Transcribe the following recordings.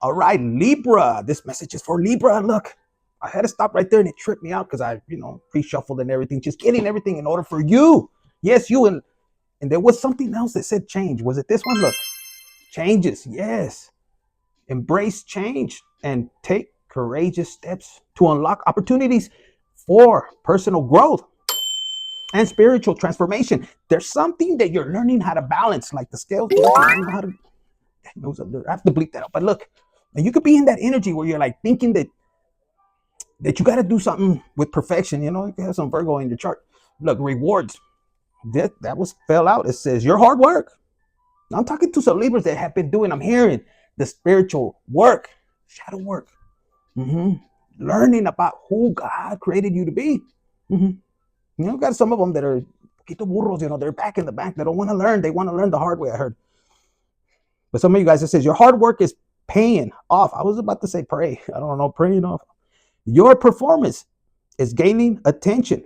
All right, Libra. This message is for Libra. Look, I had to stop right there and it tripped me out because I, pre-shuffled and everything, just getting everything in order for you. Yes, you. And there was something else that said change. Was it this one? Look, changes. Yes. Embrace change and take courageous steps to unlock opportunities for personal growth and spiritual transformation. There's something that you're learning how to balance, like the scales. I don't know how to. I have to bleep that out. But look, and you could be in that energy where you're like thinking that you got to do something with perfection. You can have some Virgo in your chart. Look, rewards. That was fell out. It says your hard work. I'm talking to some Libras that have been doing. I'm hearing the spiritual work, shadow work, learning about who God created you to be. Got some of them that are poquito burros. They're back in the back. They don't want to learn. They want to learn the hard way. I heard. But some of you guys, it says your hard work is paying off. I was about to say pray. I don't know, praying off. Your performance is gaining attention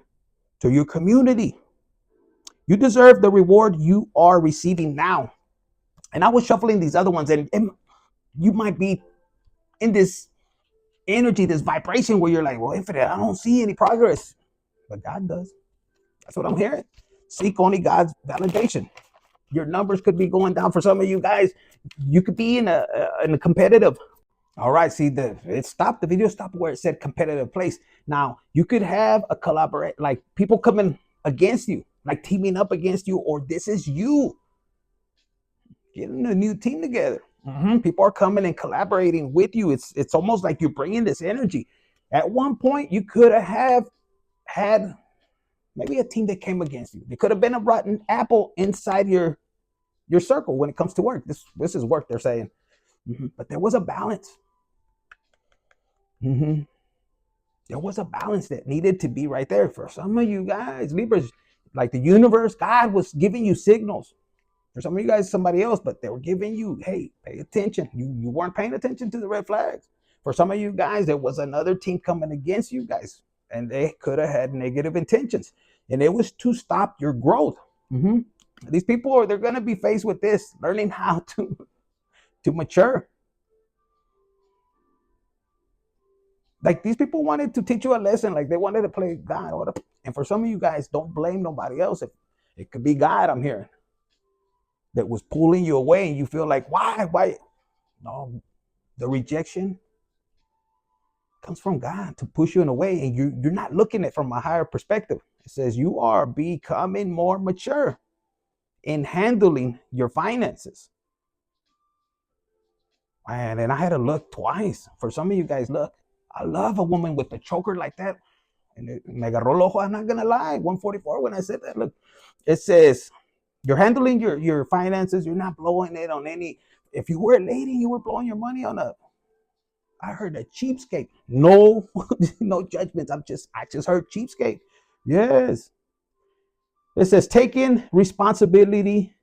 to your community. You deserve the reward you are receiving now. And I was shuffling these other ones, and you might be in this energy, this vibration where you're like, well, Infinite, I don't see any progress. But God does. That's what I'm hearing. Seek only God's validation. Your numbers could be going down for some of you guys. You could be in a competitive. All right, see, it stopped. The video stopped where it said competitive place. Now, you could have a collaborate, like people coming against you, like teaming up against you, or this is you getting a new team together. People are coming and collaborating with you. It's almost like you're bringing this energy. At one point, you could have had maybe a team that came against you. There could have been a rotten apple inside your circle when it comes to work. This is work, they're saying. But there was a balance. There was a balance that needed to be right there for some of you guys. Libras, like the universe, God was giving you signals. For some of you guys, somebody else, but they were giving you, hey, pay attention. You weren't paying attention to the red flags. For some of you guys, there was another team coming against you guys, and they could have had negative intentions. And it was to stop your growth. These people, they're going to be faced with this, learning how to mature. Like these people wanted to teach you a lesson, like they wanted to play God. And for some of you guys, don't blame nobody else. It could be God, I'm hearing, that was pulling you away, and you feel like, why? No, the rejection comes from God to push you in a way, and you're not looking at it from a higher perspective. It says you are becoming more mature in handling your finances. And then I had to look twice. For some of you guys, look, I love a woman with a choker like that. And me agarró el ojo, I'm not going to lie, 144 when I said that. Look, it says you're handling your finances. You're not blowing it on any. If you were a lady, you were blowing your money on I heard a cheapskate. No, no judgments. I just heard cheapskate. Yes. It says taking responsibility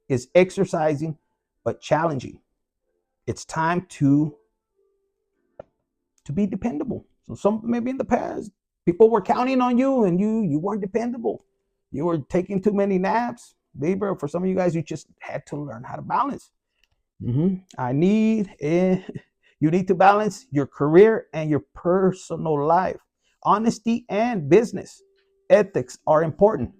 is exercising, but challenging. It's time to be dependable. So maybe in the past, people were counting on you and you weren't dependable. You were taking too many naps. Libra, for some of you guys, you just had to learn how to balance. You need to balance your career and your personal life. Honesty and business ethics are important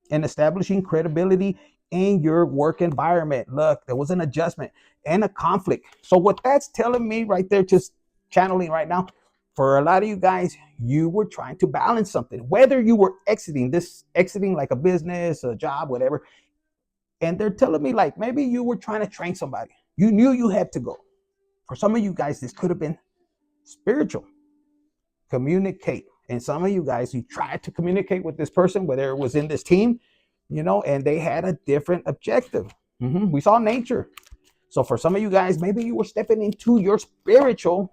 in establishing credibility in your work environment. Look, there was an adjustment and a conflict. So what that's telling me right there, just channeling right now, for a lot of you guys, you were trying to balance something, whether you were exiting like a business, a job, whatever. And they're telling me like, maybe you were trying to train somebody. You knew you had to go. For some of you guys, this could have been spiritual. Communicate. And some of you guys, you tried to communicate with this person, whether it was in this team, and they had a different objective. We saw nature. So for some of you guys, maybe you were stepping into your spiritual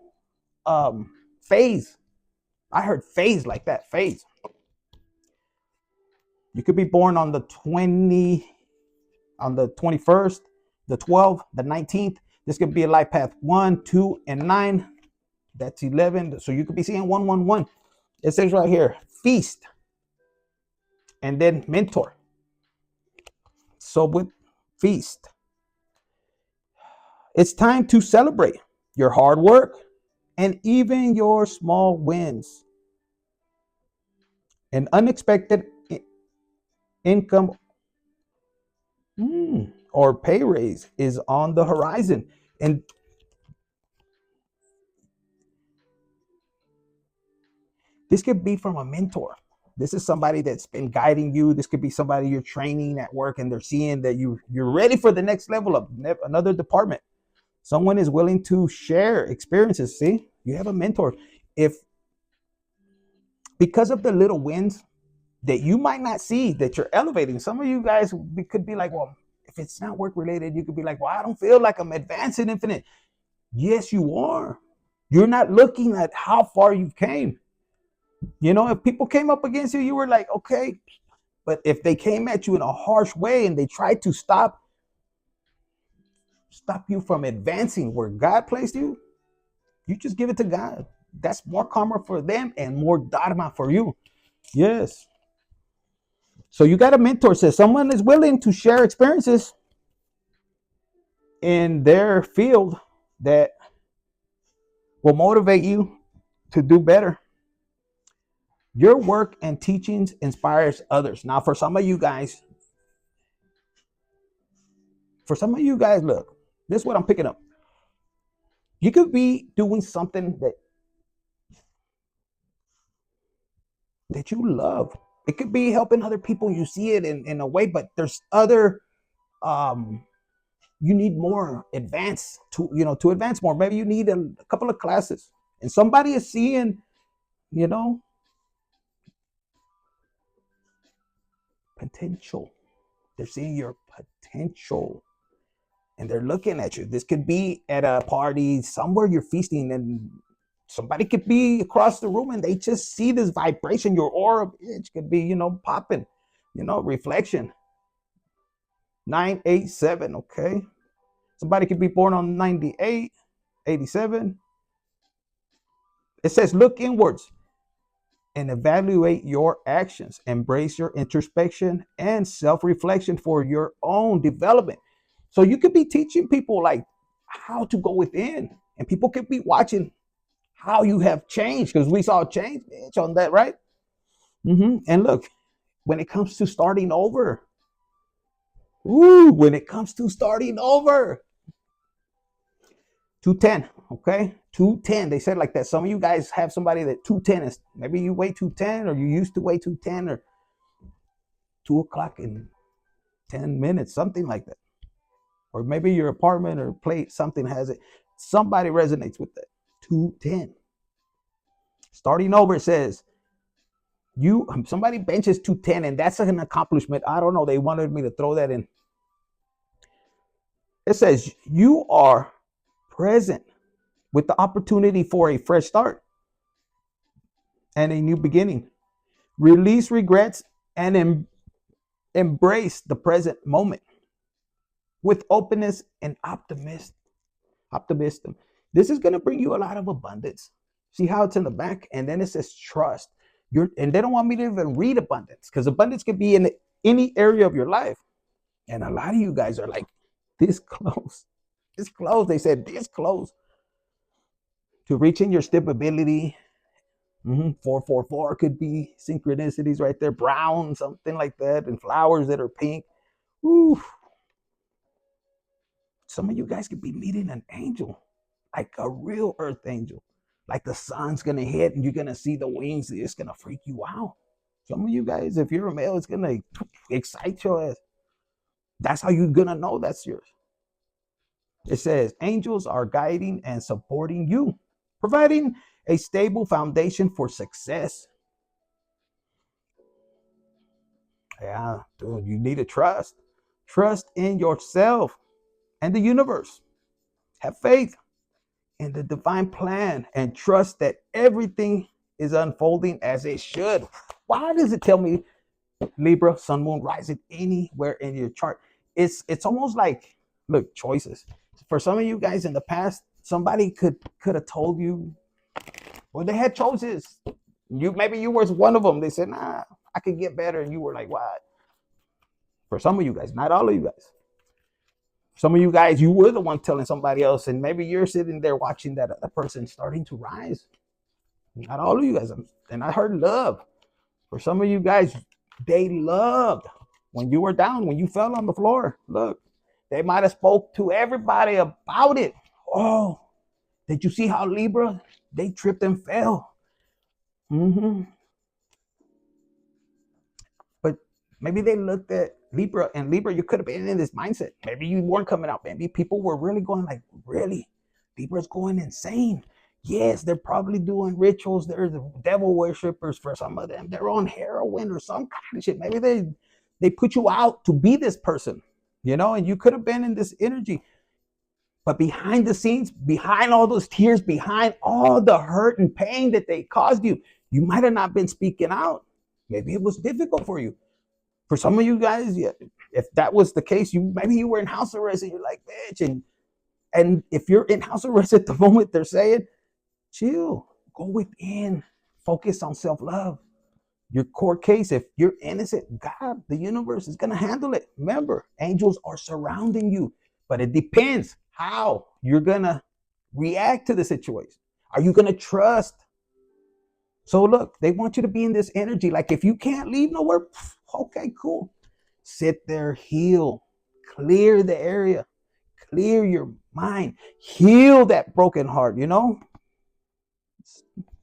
phase. I heard phase like that, phase. You could be born on the 21st, the 12th, the 19th. This could be a life path 1, 2, and 9. That's 11. So you could be seeing 111. It says right here, feast, and then mentor. So with feast, it's time to celebrate your hard work, and even your small wins. An unexpected income or pay raise is on the horizon. And this could be from a mentor. This is somebody that's been guiding you. This could be somebody you're training at work and they're seeing that you're ready for the next level of another department. Someone is willing to share experiences. See, you have a mentor. If because of the little wins that you might not see that you're elevating, some of you guys could be like, well, if it's not work related, you could be like, well, I don't feel like I'm advancing infinite. Yes, you are. You're not looking at how far you came. You know, if people came up against you, you were like, okay. But if they came at you in a harsh way and they tried to stop you from advancing where God placed you, you just give it to God. That's more karma for them and more dharma for you. Yes. So you got a mentor. Says someone is willing to share experiences in their field that will motivate you to do better. Your work and teachings inspires others. Now, for some of you guys, look, this is what I'm picking up. You could be doing something that you love. It could be helping other people. You see it in a way, but there's other you need more advance to advance more. Maybe you need a couple of classes. And somebody is seeing, you know, potential. They're seeing your potential. And they're looking at you. This could be at a party, somewhere you're feasting, and somebody could be across the room and they just see this vibration, your aura. It could be, popping, reflection. 987, okay? Somebody could be born on 98, 87. It says, look inwards and evaluate your actions. Embrace your introspection and self-reflection for your own development. So you could be teaching people like how to go within, and people could be watching how you have changed, because we saw change on that, right? And look, when it comes to starting over, when it comes to starting over, 210, okay? 210. They said like that. Some of you guys have somebody that 210 is, maybe you weigh 210, or you used to weigh 210, or 2 o'clock in 10 minutes, something like that. Or maybe your apartment or plate, something has it. Somebody resonates with that. 210. Starting over, it says, somebody benches 210, and that's an accomplishment. I don't know. They wanted me to throw that in. It says you are present with the opportunity for a fresh start and a new beginning. Release regrets and embrace the present moment with openness and optimism. This is going to bring you a lot of abundance. See how it's in the back? And then it says trust. And they don't want me to even read abundance, because abundance could be in any area of your life. And a lot of you guys are like this close. This close. They said this close to reaching your stability. 444 could be synchronicities right there. Brown, something like that. And flowers that are pink. Woo. Some of you guys could be meeting an angel, like a real earth angel. Like the sun's going to hit and you're going to see the wings. It's going to freak you out. Some of you guys, if you're a male, it's going to excite your ass. That's how you're going to know that's yours. It says angels are guiding and supporting you, providing a stable foundation for success. Yeah, dude, you need to trust. Trust in yourself and the universe. Have faith in the divine plan and trust that everything is unfolding as it should. Why does it tell me Libra, sun, moon, rising anywhere in your chart? It's almost like, look, choices. For some of you guys in the past, somebody could have told you, well, they had choices. Maybe you were one of them. They said, nah, I could get better. And you were like, what? For some of you guys, not all of you guys. Some of you guys, you were the one telling somebody else, and maybe you're sitting there watching that other person starting to rise. Not all of you guys. And I heard love. For some of you guys, they loved when you were down, when you fell on the floor. Look, they might have spoke to everybody about it. Oh, did you see how Libra, they tripped and fell? Mm-hmm. But maybe they looked at Libra, and Libra, you could have been in this mindset. Maybe you weren't coming out. Maybe people were really going like, really? Libra's going insane. Yes, they're probably doing rituals. They're the devil worshippers for some of them. They're on heroin or some kind of shit. Maybe they put you out to be this person, and you could have been in this energy. But behind the scenes, behind all those tears, behind all the hurt and pain that they caused you, you might have not been speaking out. Maybe it was difficult for you. For some of you guys, yeah, if that was the case, maybe you were in house arrest and you're like, bitch. And if you're in house arrest at the moment, they're saying, chill, go within, focus on self-love. Your court case, if you're innocent, God, the universe is going to handle it. Remember, angels are surrounding you, but it depends how you're going to react to the situation. Are you going to trust? So look, they want you to be in this energy. Like if you can't leave nowhere, okay, cool. Sit there, heal, clear the area, clear your mind, heal that broken heart,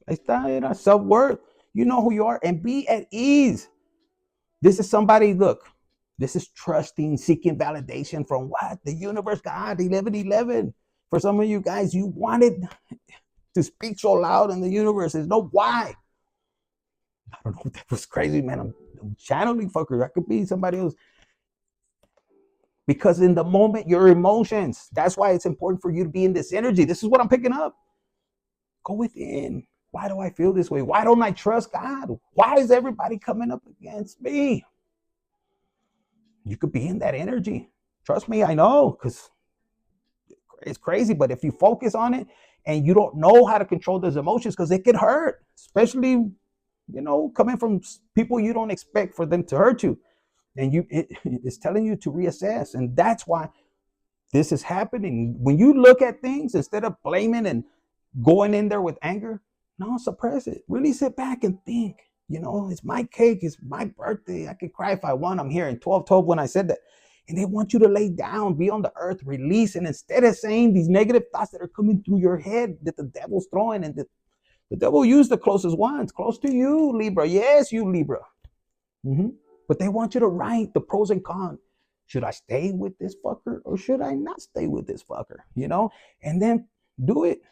It's self-worth. You know who you are and be at ease. This is somebody, look, this is trusting, seeking validation from what? The universe, God, 1111. For some of you guys, you wanted to speak so loud in the universe. There's no why. I don't know if that was crazy, man. I'm channeling fucker. I could be somebody else. Because in the moment, your emotions, that's why it's important for you to be in this energy. This is what I'm picking up. Go within. Why do I feel this way? Why don't I trust God? Why is everybody coming up against me? You could be in that energy. Trust me, I know, because it's crazy. But if you focus on it and you don't know how to control those emotions, because it could hurt, especially, coming from people you don't expect for them to hurt you. And it's telling you to reassess. And that's why this is happening. When you look at things, instead of blaming and going in there with anger, no, suppress it. Really sit back and think. It's my cake. It's my birthday. I can cry if I want. I'm here in 12:12 when I said that. And they want you to lay down, be on the earth, release. And instead of saying these negative thoughts that are coming through your head that the devil's throwing, and the devil used the closest ones, close to you, Libra. Yes, you, Libra. But they want you to write the pros and cons. Should I stay with this fucker or should I not stay with this fucker? And then do it.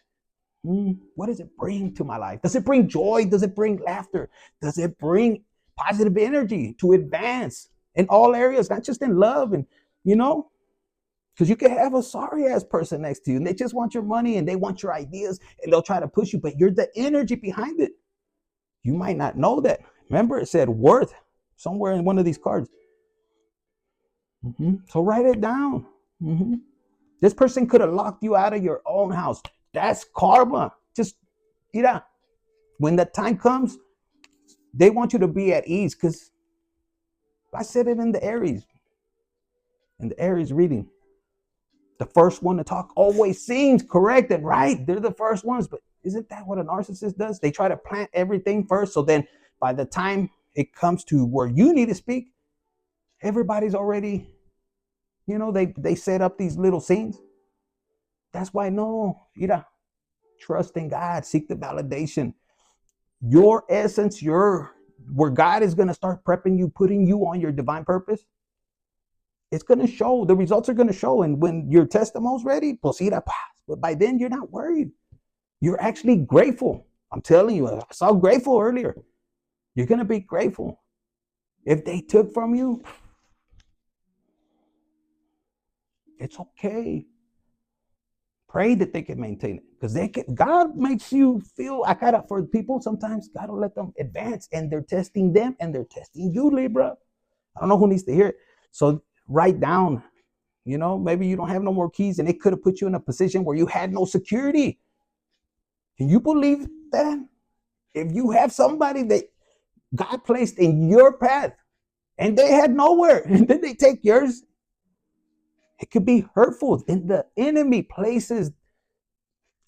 What does it bring to my life? Does it bring joy? Does it bring laughter? Does it bring positive energy to advance in all areas, not just in love? And, because you can have a sorry ass person next to you and they just want your money and they want your ideas and they'll try to push you, but you're the energy behind it. You might not know that. Remember, it said worth somewhere in one of these cards. So write it down. This person could have locked you out of your own house. That's karma. Just, when the time comes, they want you to be at ease, because I said it in the Aries reading. The first one to talk always seems correct and right. They're the first ones, but isn't that what a narcissist does? They try to plant everything first, so then by the time it comes to where you need to speak, everybody's already, they set up these little scenes. That's why, no, trust in God, seek the validation. Your essence, where God is going to start prepping you, putting you on your divine purpose, it's going to show. The results are going to show. And when your testimony's ready, pues but by then you're not worried. You're actually grateful. I'm telling you, I saw grateful earlier. You're going to be grateful. If they took from you, it's okay. Pray that they can maintain it, because God makes you feel. For people, sometimes God will let them advance, and they're testing them, and they're testing you, Libra. I don't know who needs to hear it. So write down. Maybe you don't have no more keys, and it could have put you in a position where you had no security. Can you believe that? If you have somebody that God placed in your path, and they had nowhere, and then they take yours. It could be hurtful. And the enemy places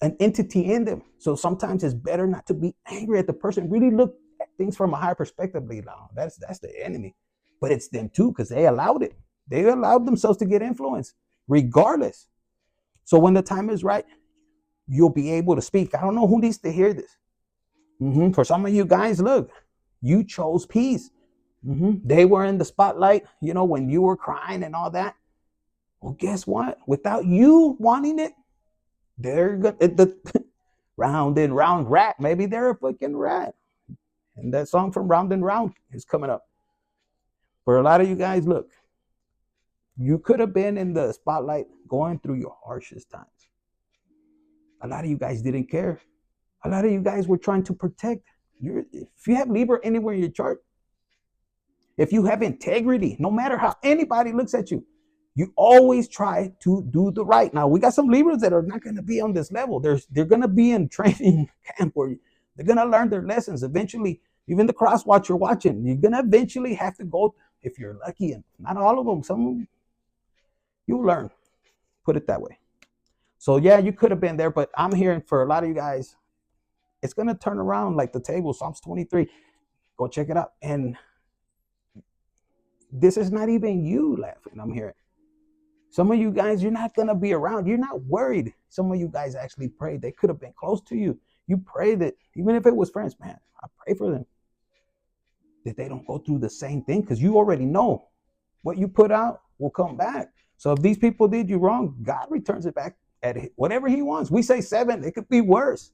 an entity in them. So sometimes it's better not to be angry at the person. Really look at things from a higher perspective. No, that's the enemy. But it's them too, because they allowed it. They allowed themselves to get influenced, regardless. So when the time is right, you'll be able to speak. I don't know who needs to hear this. For some of you guys, look, you chose peace. They were in the spotlight, when you were crying and all that. Well, guess what? Without you wanting it, they're the round and round rat. Maybe they're a fucking rat. And that song from Round and Round is coming up. For a lot of you guys, look, you could have been in the spotlight going through your harshest times. A lot of you guys didn't care. A lot of you guys were trying to protect. If you have Libra anywhere in your chart, if you have integrity, no matter how anybody looks at you, you always try to do the right. Now, we got some Libras that are not going to be on this level. They're going to be in training camp where they're going to learn their lessons. Eventually, even the cross watch you're watching, you're going to eventually have to go, if you're lucky, and not all of them, some of them, you'll learn. Put it that way. So, yeah, you could have been there, but I'm hearing for a lot of you guys, it's going to turn around like the table, Psalms 23. Go check it out. And this is not even you laughing, I'm hearing. Some of you guys, you're not going to be around. You're not worried. Some of you guys actually prayed. They could have been close to you. You pray that, even if it was friends, man, I pray for them, that they don't go through the same thing, because you already know what you put out will come back. So if these people did you wrong, God returns it back at whatever he wants. We say 7, it could be worse.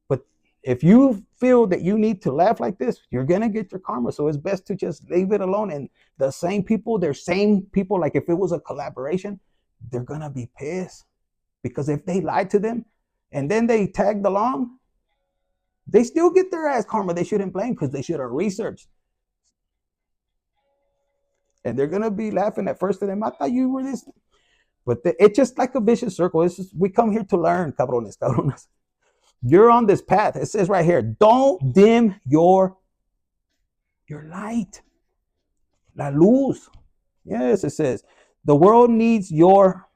But if you feel that you need to laugh like this, you're going to get your karma. So it's best to just leave it alone. And the same people, they're same people, like if it was a collaboration, they're going to be pissed. Because if they lied to them and then they tagged along, they still get their ass karma. They shouldn't blame, because they should have researched. And they're going to be laughing at first to them. I thought you were this. But it's just like a vicious circle. It's just, we come here to learn, cabrones. You're on this path. It says right here, don't dim your light. La luz. Yes, it says, the world needs your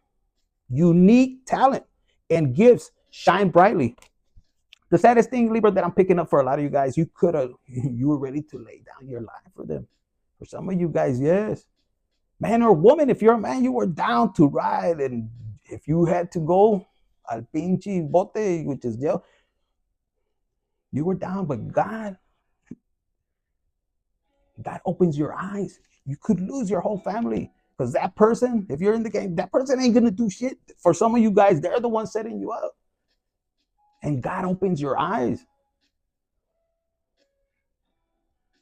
unique talent and gifts. Shine brightly. The saddest thing, Libra, that I'm picking up for a lot of you guys, you were ready to lay down your life for them. For some of you guys, yes. Man or woman, if you're a man, you were down to ride. And if you had to go al pinche bote, which is jail, you were down. But God opens your eyes. You could lose your whole family, because that person, if you're in the game, that person ain't going to do shit. For some of you guys, they're the ones setting you up. And God opens your eyes.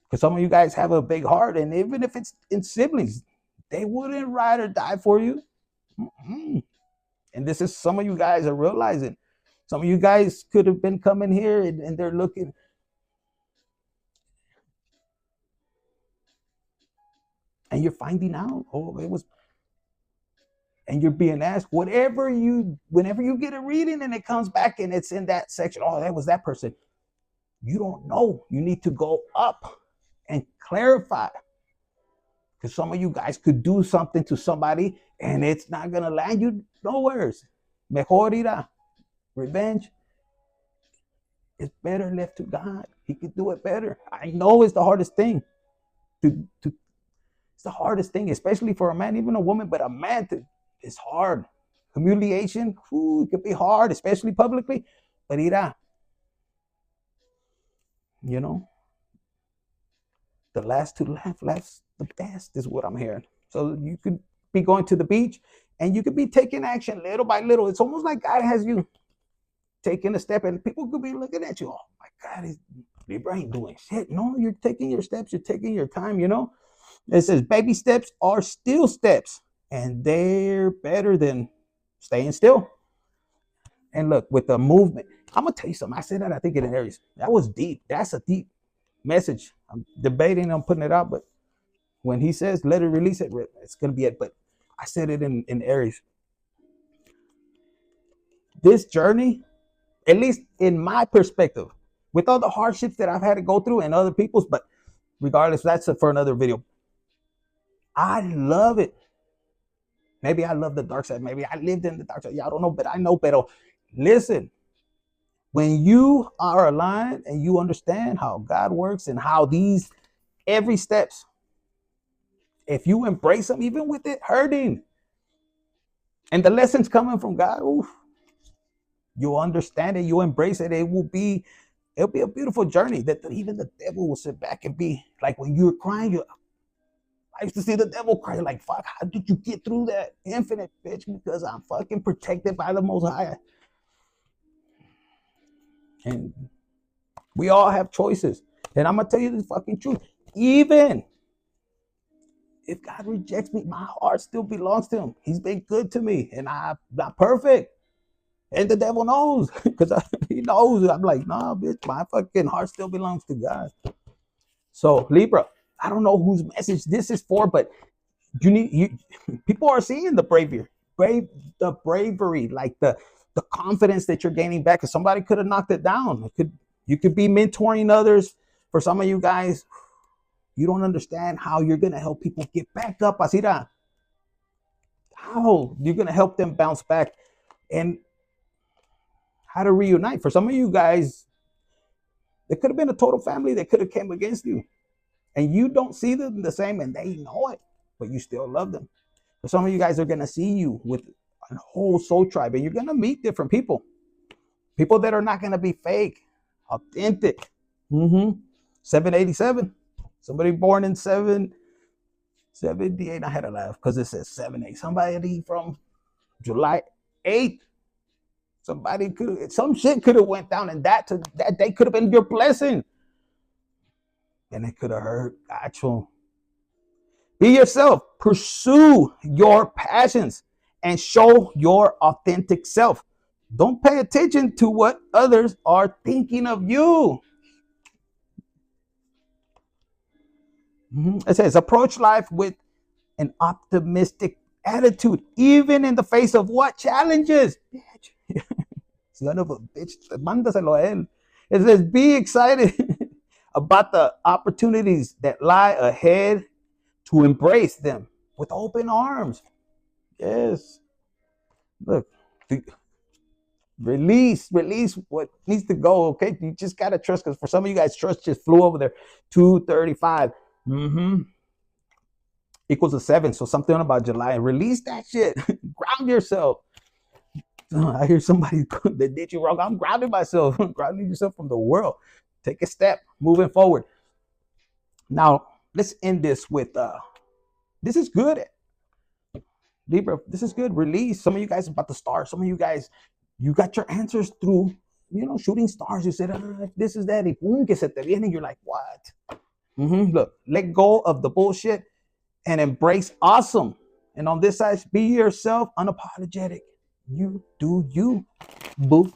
Because some of you guys have a big heart, and even if it's in siblings, they wouldn't ride or die for you. And this is, some of you guys are realizing. Some of you guys could have been coming here and they're looking. And you're finding out, it was. And you're being asked, whenever you get a reading and it comes back and it's in that section, that was that person. You don't know. You need to go up and clarify. Because some of you guys could do something to somebody and it's not going to land you nowhere. Mejor irá. Revenge is better left to God. He could do it better. I know it's the hardest thing. It's the hardest thing, especially for a man, even a woman, but a man, it's hard. Humiliation, it could be hard, especially publicly. But irá, the last to laugh laughs the best is what I'm hearing. So you could be going to the beach and you could be taking action little by little. It's almost like God has you taking a step and people could be looking at you. Oh my God, Libra ain't doing shit. No, you're taking your steps. You're taking your time, It says baby steps are still steps, and they're better than staying still. And look, with the movement, I'm going to tell you something. I said that, I think, in Aries. That was deep. That's a deep message. I'm debating on putting it out, but when he says let it release it, it's going to be it. But I said it in Aries. This journey, at least in my perspective, with all the hardships that I've had to go through and other people's, but regardless, that's for another video. I love it. Maybe I love the dark side. Maybe I lived in the dark side. Yeah, I don't know, but I know. Pero listen, when you are aligned and you understand how God works and how these every steps, if you embrace them, even with it hurting, and the lessons coming from God, oof, you understand it, you embrace it. It'll be a beautiful journey that even the devil will sit back and be like, when you're crying, I used to see the devil cry like, fuck, how did you get through that? Infinite, bitch, because I'm fucking protected by the Most High. And we all have choices. And I'm going to tell you the fucking truth. Even if God rejects me, my heart still belongs to him. He's been good to me, and I'm not perfect. And the devil knows, because he knows. I'm like, nah, bitch, my fucking heart still belongs to God. So, Libra, I don't know whose message this is for, but people are seeing the bravery, like the confidence that you're gaining back. Because somebody could have knocked it down. You could be mentoring others. For some of you guys, you don't understand how you're gonna help people get back up. Asira, how you're gonna help them bounce back, and how to reunite. For some of you guys, there could have been a total family that could have came against you, and you don't see them the same, and they know it, but you still love them. For some of you guys are gonna see you with a whole soul tribe, and you're gonna meet different people that are not gonna be fake, authentic. 787. Somebody born in 778. I had to laugh because it says 78. Somebody from July 8th. Some shit could have went down, and that day could have been your blessing, and it could have hurt. Actual. Be yourself. Pursue your passions and show your authentic self. Don't pay attention to what others are thinking of you. It says approach life with an optimistic attitude, even in the face of what challenges. Son of a bitch, mándaselo a él. It says be excited about the opportunities that lie ahead, to embrace them with open arms. Yes. Look, release what needs to go. Okay, you just gotta trust, because for some of you guys, trust just flew over there. 235 equals a 7. So something about July. Release that shit. Ground yourself. I hear somebody that did you wrong. I'm grounding myself. Grounding yourself from the world. Take a step, moving forward. Now let's end this with this is good, Libra. This is good. Release. Some of you guys about to start. Some of you guys, you got your answers through, shooting stars. You said, this is that. Y boom, que se te viene. You're like, what? Look, let go of the bullshit and embrace awesome. And on this side, be yourself, unapologetic. You do you, boo.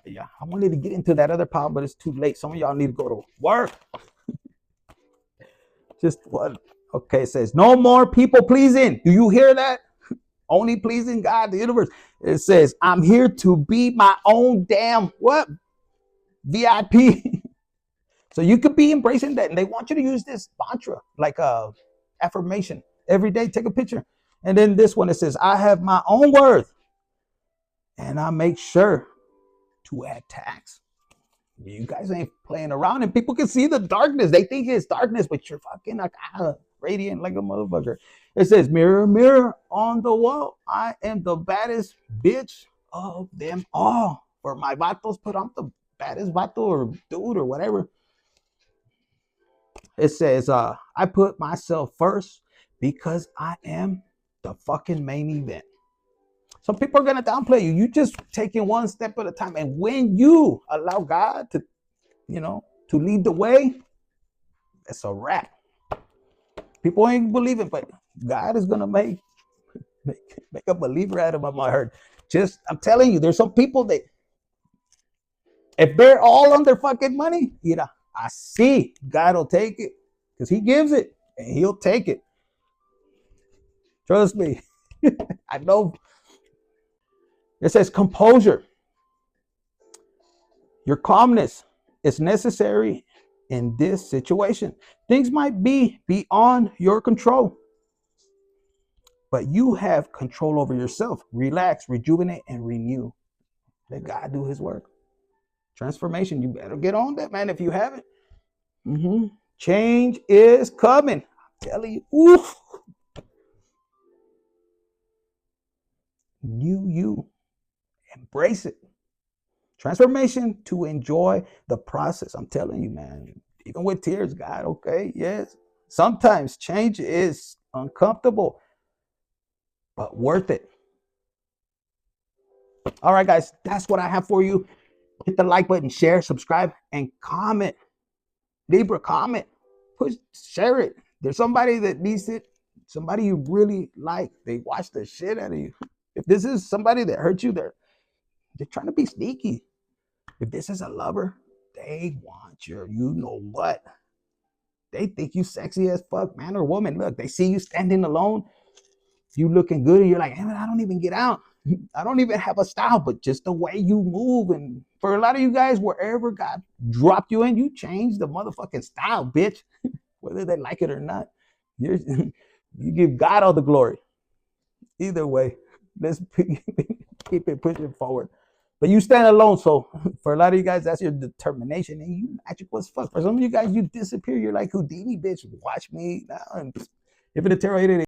Yeah, I wanted to get into that other part, but it's too late. Some of y'all need to go to work. Just what? Okay, it says no more people pleasing. Do you hear that? Only pleasing God, the universe. It says, I'm here to be my own damn what? VIP. So you could be embracing that. And they want you to use this mantra, like a affirmation every day. Take a picture. And then this one, it says, I have my own worth, and I make sure to add tax. You guys ain't playing around, and people can see the darkness. They think it's darkness, but you're fucking like radiant like a motherfucker. It says, mirror, mirror on the wall, I am the baddest bitch of them all. For my vatos, put on the baddest vato or dude or whatever. It says, I put myself first because I am the fucking main event. Some people are going to downplay you. You just taking one step at a time. And when you allow God to, to lead the way, it's a wrap. People ain't believing, but God is going to make a believer out of them, I heard. I'm telling you, there's some people that, if they're all on their fucking money, I see God will take it, because he gives it and he'll take it. Trust me. I know. It says composure. Your calmness is necessary in this situation. Things might be beyond your control. But you have control over yourself. Relax, rejuvenate, and renew. Let God do his work. Transformation. You better get on that, man, if you haven't. Change is coming. I'm telling you. Oof. New you. Embrace it. Transformation to enjoy the process. I'm telling you, man. Even with tears, God, okay, yes. Sometimes change is uncomfortable, but worth it. All right, guys, that's what I have for you. Hit the like button, share, subscribe, and comment. Libra, comment. Push, share it. There's somebody that needs it. Somebody you really like. They watch the shit out of you. If this is somebody that hurt you, they're trying to be sneaky. If this is a lover, they want your, you know what? They think you sexy as fuck, man or woman. Look, they see you standing alone, you looking good, and you're like, hey, man, I don't even get out. I don't even have a style, but just the way you move. And for a lot of you guys, wherever God dropped you in, you changed the motherfucking style, bitch. Whether they like it or not. You give God all the glory. Either way, let's keep it pushing forward. But you stand alone, so for a lot of you guys, that's your determination, and you magical as fuck. For some of you guys, you disappear. You're like Houdini, bitch. Watch me now, and if it deteriorated.